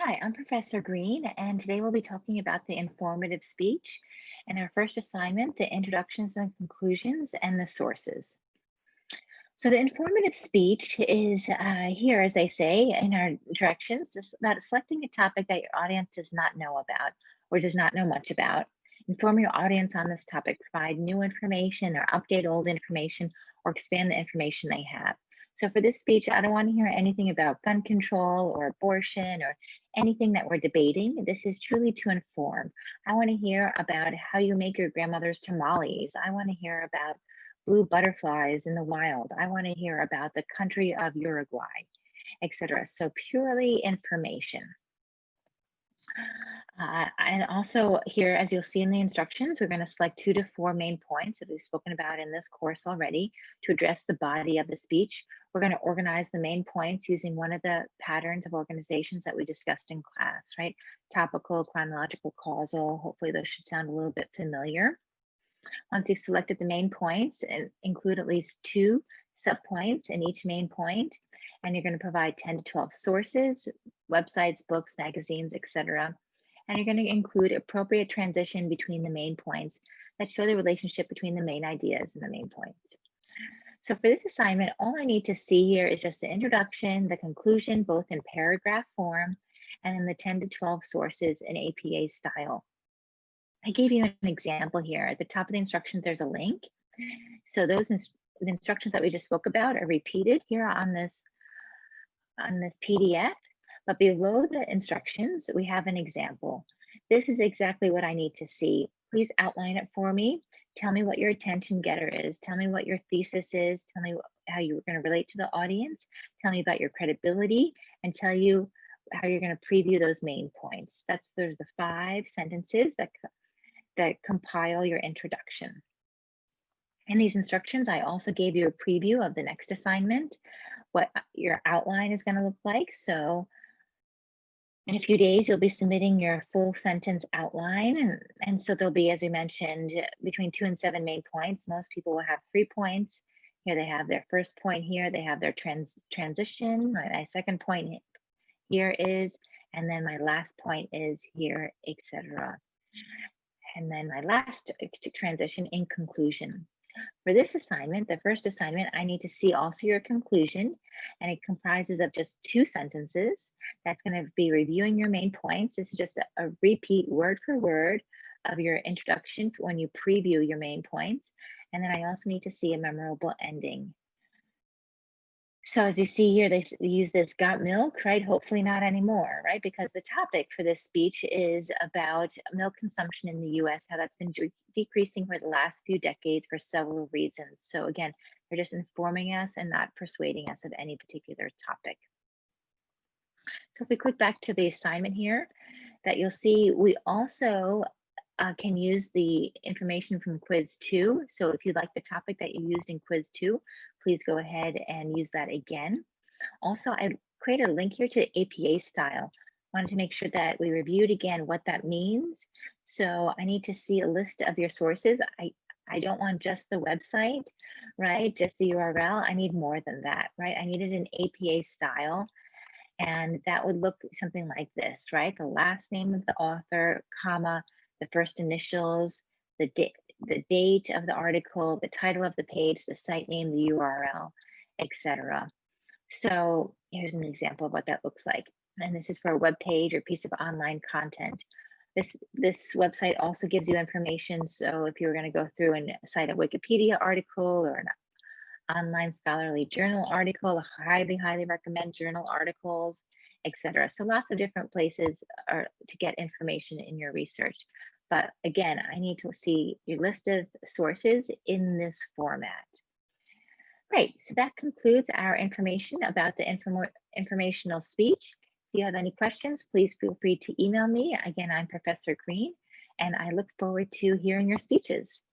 Hi, I'm Professor Green, and today we'll be talking about the informative speech and our first assignment, the introductions and conclusions and the sources. So the informative speech is here, as they say, in our directions, just about selecting a topic that your audience does not know about or does not know much about. Inform your audience on this topic, provide new information or update old information or expand the information they have. So for this speech, I don't want to hear anything about gun control or abortion or anything that we're debating. This is truly to inform. I want to hear about how you make your grandmother's tamales. I want to hear about blue butterflies in the wild. I want to hear about the country of Uruguay, etc. So purely information. And also here, as you'll see in the instructions, we're going to select 2 to 4 main points that we've spoken about in this course already to address the body of the speech. We're going to organize the main points using one of the patterns of organizations that we discussed in class, right? Topical, chronological, causal. Hopefully those should sound a little bit familiar. Once you've selected the main points, and include at least 2 subpoints in each main point, and you're going to provide 10 to 12 sources, websites, books, magazines, etc. And you're going to include appropriate transition between the main points that show the relationship between the main ideas and the main points. So for this assignment, all I need to see here is just the introduction, the conclusion, both in paragraph form, and then the 10 to 12 sources in APA style. I gave you an example here. At the top of the instructions, there's a link. So those the instructions that we just spoke about are repeated here on this PDF, but below the instructions, we have an example. This is exactly what I need to see. Please outline it for me. Tell me what your attention getter is. Tell me what your thesis is. Tell me how you're going to relate to the audience. Tell me about your credibility, and tell you how you're going to preview those main points. There's the 5 sentences that compile your introduction. In these instructions, I also gave you a preview of the next assignment, what your outline is going to look like. So in a few days, you'll be submitting your full sentence outline. And so there'll be, as we mentioned, between 2 and 7 main points. Most people will have 3 points. Here they have their first point here. They have their transition. My second point here is, and then my last point is here, etc. And then my last transition in conclusion. For this assignment, the first assignment, I need to see also your conclusion, and it comprises of just 2 sentences. That's going to be reviewing your main points. This is just a repeat word for word of your introduction when you preview your main points. And then I also need to see a memorable ending. So as you see here, they use this got milk, right? Hopefully not anymore, right? Because the topic for this speech is about milk consumption in the US, how that's been decreasing for the last few decades for several reasons. So again, they're just informing us and not persuading us of any particular topic. So if we click back to the assignment here, that you'll see we also can use the information from quiz 2. So if you like the topic that you used in quiz 2, please go ahead and use that again. Also, I created a link here to APA style. Wanted to make sure that we reviewed again what that means. So I need to see a list of your sources. I don't want just the website, right? Just the URL. I need more than that, right? I need it in APA style. And that would look something like this, right? The last name of the author, comma, the first initials, the date of the article, the title of the page, the site name, the URL, etc. So here's an example of what that looks like. And this is for a web page or piece of online content. This website also gives you information. So if you were going to go through and cite a Wikipedia article or an online scholarly journal article, highly recommend journal articles, etc. So lots of different places to get information in your research. But again, I need to see your list of sources in this format. Great, so that concludes our information about the informational speech. If you have any questions, please feel free to email me. Again, I'm Professor Green, and I look forward to hearing your speeches.